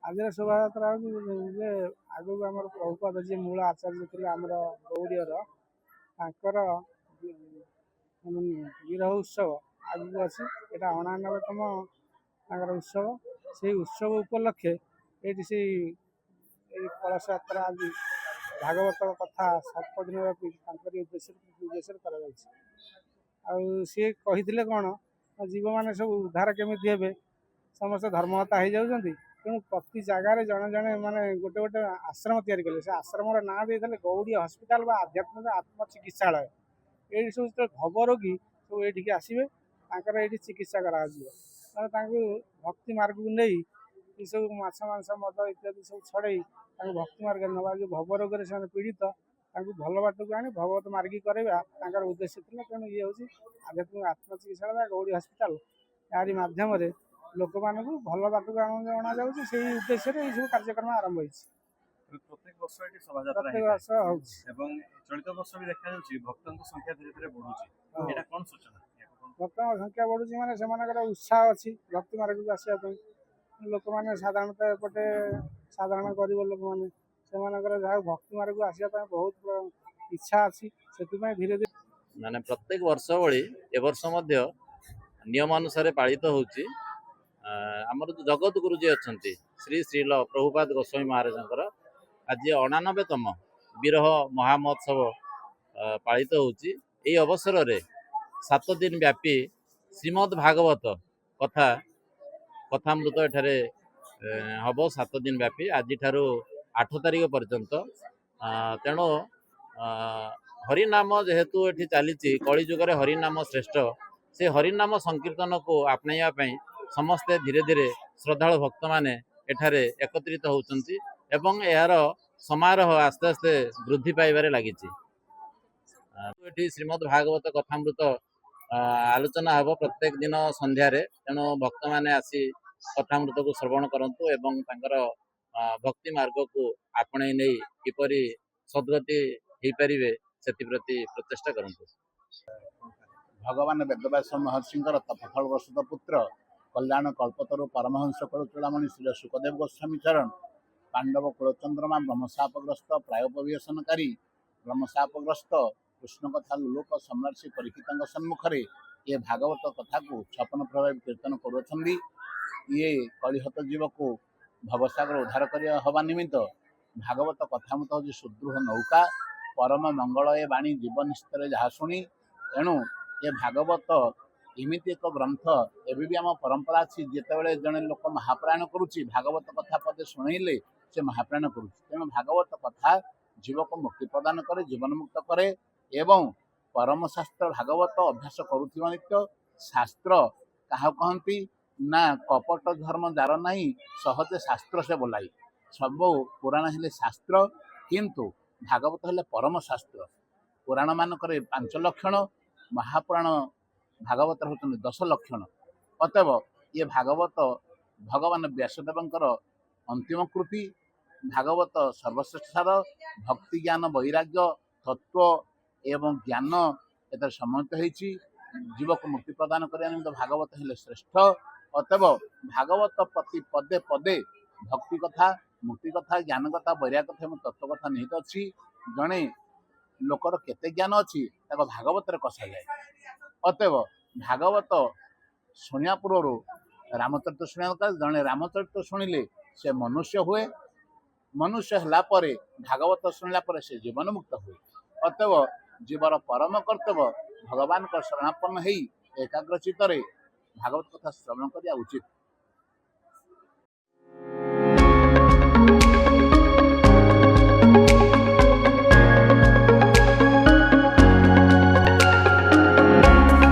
ଆଜିର ଶୋଭାଯାତ୍ରା ହେଉଛି ଯେ ଆଗକୁ ଆମର ପ୍ରଭୁପାଦ ଯିଏ ମୂଳ ଆଚାର୍ଯ୍ୟ ଥିଲେ ଆମର ଗୌଡ଼ୀୟର ତାଙ୍କର ବିରହ ଉତ୍ସବ ଆଗକୁ ଅଛି। ଏଇଟା 99ତମ ତାଙ୍କର ଉତ୍ସବ। ସେଇ ଉତ୍ସବ ଉପଲକ୍ଷେ ଏଇଠି ଏଇ କଳସ ଯାତ୍ରା ଆଜି ଭାଗବତ କଥା 7 ଦିନ ବ୍ୟାପୀ ତାଙ୍କରି ଉଦ୍ଦେଶ୍ୟରେ କରାଯାଉଛି। ଆଉ ସିଏ କହିଥିଲେ କ'ଣ, ଜୀବମାନେ ସବୁ ଉଦ୍ଧାର କେମିତି ହେବେ, ସମସ୍ତେ ଧର୍ମହତା ହେଇଯାଉଛନ୍ତି, ତେଣୁ ପ୍ରତି ଜାଗାରେ ଜଣେ ଜଣେ ମାନେ ଗୋଟେ ଗୋଟେ ଆଶ୍ରମ ତିଆରି କଲେ। ସେ ଆଶ୍ରମର ନାଁ ଦେଇଥିଲେ ଗୌଡ଼ୀୟ ହସ୍ପିଟାଲ ବା ଆଧ୍ୟାତ୍ମିକ ଆତ୍ମ ଚିକିତ୍ସାଳୟ। ଏଇଠି ସବୁ ଯେତେବେଳେ ଭବ ରୋଗୀ ସବୁ ଏଇଠିକି ଆସିବେ, ତାଙ୍କର ଏଇଠି ଚିକିତ୍ସା କରାଯିବ। ମାନେ ତାଙ୍କୁ ଭକ୍ତି ମାର୍ଗକୁ ନେଇ ଏସବୁ ମାଛ ମାଂସ ମଦ ଇତ୍ୟାଦି ସବୁ ଛଡ଼େଇ ତାଙ୍କୁ ଭକ୍ତି ମାର୍ଗରେ ନେବା। ଯେଉଁ ଭବ ରୋଗରେ ସେମାନେ ପୀଡ଼ିତ, ତାଙ୍କୁ ଭଲ ବାଟକୁ ଆଣି ଭଗବତ ମାର୍ଗୀ କରାଇବା ତାଙ୍କର ଉଦ୍ଦେଶ୍ୟ ଥିଲା। ତେଣୁ ଇଏ ହେଉଛି ଆଧ୍ୟାତ୍ମିକ ଆତ୍ମ ଚିକିତ୍ସାଳୟ ବା ଗୌଡ଼ୀ ହସ୍ପିଟାଲ। ଏହାରି ମାଧ୍ୟମରେ ଲୋକମାନଙ୍କୁ ଭଲ ବାଟକୁ ଅଣାଯାଉଛି। ସେଇ ଉଦ୍ଦେଶ୍ୟରେ ଏଇ ସବୁ କାର୍ଯ୍ୟକ୍ରମ ଆରମ୍ଭ ହୋଇଛି। ପ୍ରତ୍ୟେକ ବର୍ଷ ଏଠି ଶୋଭାଯାତ୍ରା ପ୍ରତ୍ୟେକ ବର୍ଷ ହେଉଛି ଏବଂ ଚଳିତ ବର୍ଷ ବି ଦେଖାଯାଉଛି ଭକ୍ତଙ୍କ ସଂଖ୍ୟା ଧୀରେ ଧୀରେ ବଢୁଛି। ଏଇଟା କ'ଣ ସୂଚନା? ଭକ୍ତଙ୍କ ସଂଖ୍ୟା ବଢୁଛି ମାନେ ସେମାନଙ୍କର ଉତ୍ସାହ ଅଛି ଭକ୍ତି ମାର୍ଗକୁ ଆସିବା ପାଇଁ। ଲୋକମାନେ ସାଧାରଣତଃ ଏପଟେ ସାଧାରଣ ଗରିବ ଲୋକମାନେ ସେମାନଙ୍କର ଯାହା ଭକ୍ତି ମାର୍ଗକୁ ଆସିବା ପାଇଁ ବହୁତ ଇଚ୍ଛା ଅଛି। ସେଥିପାଇଁ ଧୀରେ ଧୀରେ ମାନେ ପ୍ରତ୍ୟେକ ବର୍ଷ ଭଳି ଏ ବର୍ଷ ମଧ୍ୟ ନିୟମ ଅନୁସାରେ ପାଳିତ ହେଉଛି। ଆମର ଯେଉଁ ଜଗତ ଗୁରୁ ଯିଏ ଅଛନ୍ତି ଶ୍ରୀ ଶ୍ରୀଲ ପ୍ରଭୁପାଦ ଗୋସ୍ୱାମୀ ମହାରାଜଙ୍କର ଆଜି 99ତମ ବିରହ ମହାମହୋତ୍ସବ ପାଳିତ ହେଉଛି। ଏହି ଅବସରରେ 7 ଦିନ ବ୍ୟାପୀ ଶ୍ରୀମଦ୍ ଭାଗବତ କଥାମୃତ ଏଠାରେ ହବ 7 ଦିନ ବ୍ୟାପୀ, ଆଜିଠାରୁ 8 ତାରିଖ ପର୍ଯ୍ୟନ୍ତ। ତେଣୁ ହରିନାମ ଯେହେତୁ ଏଠି ଚାଲିଛି, କଳି ଯୁଗରେ ହରିନାମ ଶ୍ରେଷ୍ଠ, ସେ ହରିନାମ ସଂକୀର୍ତ୍ତନକୁ ଆପଣେଇବା ପାଇଁ ସମସ୍ତେ ଧୀରେ ଧୀରେ ଶ୍ରଦ୍ଧାଳୁ ଭକ୍ତମାନେ ଏଠାରେ ଏକତ୍ରିତ ହେଉଛନ୍ତି ଏବଂ ଏହାର ସମାରୋହ ଆସ୍ତେ ଆସ୍ତେ ବୃଦ୍ଧି ପାଇବାରେ ଲାଗିଛି। ଏଠି ଶ୍ରୀମଦ୍ ଭାଗବତ କଥାମୃତ ଆଲୋଚନା ହେବ ପ୍ରତ୍ୟେକ ଦିନ ସନ୍ଧ୍ୟାରେ। ତେଣୁ ଭକ୍ତମାନେ ଆସି କଥାମୃତକୁ ଶ୍ରବଣ କରନ୍ତୁ ଏବଂ ତାଙ୍କର ଭକ୍ତି ମାର୍ଗକୁ ଆପଣେଇ ନେଇ କିପରି ସଦ୍ଗତି ହେଇପାରିବେ ସେଥିପ୍ରତି ପ୍ରଚେଷ୍ଟା କରନ୍ତୁ। ଭଗବାନ ବେଦବ୍ୟାସ ମହର୍ଷିଙ୍କର ତପଫଳ ପ୍ରସୂତ ପୁତ୍ର କଲ୍ୟାଣ କଳ୍ପତରୁ ପରମହଂସ କଳଚୂଡ଼ାମଣି ଶ୍ରୀ ସୁଖଦେବ ଗୋସ୍ୱାମୀ ଚରଣ ପାଣ୍ଡବ କୁଳଚନ୍ଦ୍ରମା ବ୍ରହ୍ମଶାପଗ୍ରସ୍ତ ପ୍ରାୟୋପବେଶନକାରୀ ବ୍ରହ୍ମଶାପଗ୍ରସ୍ତ କୃଷ୍ଣ କଥା ଲୋକ ସମ୍ରାଟ ଶ୍ରୀ ପରୀକ୍ଷିତଙ୍କ ସମ୍ମୁଖରେ ଏ ଭାଗବତ କଥାକୁ 56 ପ୍ରଭାବ କୀର୍ତ୍ତନ କରୁଅଛନ୍ତି। ଇଏ କଳିହତ ଜୀବକୁ ଭବସାଗର ଉଦ୍ଧାର କରିବା ହେବା ନିମିତ୍ତ ଭାଗବତ କଥାମୃତ ହେଉଛି ସୁଦୃଢ଼ ନୌକା। ପରମ ମଙ୍ଗଳ ଏ ବାଣୀ ଜୀବ ନିସ୍ତରେ ଯାହା ଶୁଣି। ଏଣୁ ଏ ଭାଗବତ ଏମିତି ଏକ ଗ୍ରନ୍ଥ, ଏବେ ବି ଆମ ପରମ୍ପରା ଅଛି, ଯେତେବେଳେ ଜଣେ ଲୋକ ମହାପ୍ରାଣ କରୁଛି ଭାଗବତ କଥା ପଦେ ଶୁଣେଇଲେ ସେ ମହାପ୍ରାଣ କରୁଛି। ତେଣୁ ଭାଗବତ କଥା ଜୀବକୁ ମୁକ୍ତି ପ୍ରଦାନ କରେ, ଜୀବନ ମୁକ୍ତ କରେ ଏବଂ ପରମ ଶାସ୍ତ୍ର ଭାଗବତ ଅଭ୍ୟାସ କରୁଥିବା ନିତ୍ୟ। ଶାସ୍ତ୍ର କାହାକୁ କହନ୍ତି ନା, କପଟ ଧର୍ମ ଯାର ନାହିଁ ସହଜେ ଶାସ୍ତ୍ର ସେ ବୋଲାଇ। ସବୁ ପୁରାଣ ହେଲେ ଶାସ୍ତ୍ର, କିନ୍ତୁ ଭାଗବତ ହେଲେ ପରମ ଶାସ୍ତ୍ର। ପୁରାଣ ମାନଙ୍କରେ 5 ଲକ୍ଷଣ, ମହାପୁରାଣ ଭାଗବତ ହେଉଛନ୍ତି 10 ଲକ୍ଷଣ। ଅତଏବ ଇଏ ଭାଗବତ ଭଗବାନ ବ୍ୟାସଦେବଙ୍କର ଅନ୍ତିମ କୃତି। ଭାଗବତ ସର୍ବଶ୍ରେଷ୍ଠ ସାର, ଭକ୍ତି ଜ୍ଞାନ ବୈରାଗ୍ୟ ତତ୍ତ୍ୱ ଏବଂ ଜ୍ଞାନ ଏଥିରେ ସମନ୍ୱିତ ହେଇଛି। ଜୀବକୁ ମୁକ୍ତି ପ୍ରଦାନ କରିବା ନିମିତ୍ତ ଭାଗବତ ହେଲେ ଶ୍ରେଷ୍ଠ। ଅତଏବ ଭାଗବତ ପ୍ରତି ପଦେ ପଦେ ଭକ୍ତି କଥା, ମୁକ୍ତି କଥା, ଜ୍ଞାନ କଥା, ବୈରାଗ୍ୟ କଥା ଏବଂ ତତ୍ତ୍ୱ କଥା ନିହିତ ଅଛି। ଜଣେ ଲୋକର କେତେ ଜ୍ଞାନ ଅଛି ତାକୁ ଭାଗବତରେ କଷାଯାଏ। ଅତଏବ ଭାଗବତ ଶୁଣିବା ପୂର୍ବରୁ ରାମଚରିତ୍ର ଶୁଣିବା ଦରକାର। ଜଣେ ରାମଚରିତ୍ର ଶୁଣିଲେ ସେ ମନୁଷ୍ୟ ହୁଏ, ମନୁଷ୍ୟ ହେଲା ପରେ ଭାଗବତ ଶୁଣିଲା ପରେ ସେ ଜୀବନ ମୁକ୍ତ ହୁଏ। ଅତଏବ ଜୀବର ପରମ କର୍ତ୍ତବ୍ୟ ଭଗବାନଙ୍କ ଶରଣାପନ୍ନ ହେଇ ଏକାଗ୍ର ଚିତ୍ତରେ ଭାଗବତ କଥା ଶ୍ରବଣ କରିବା ଉଚିତ।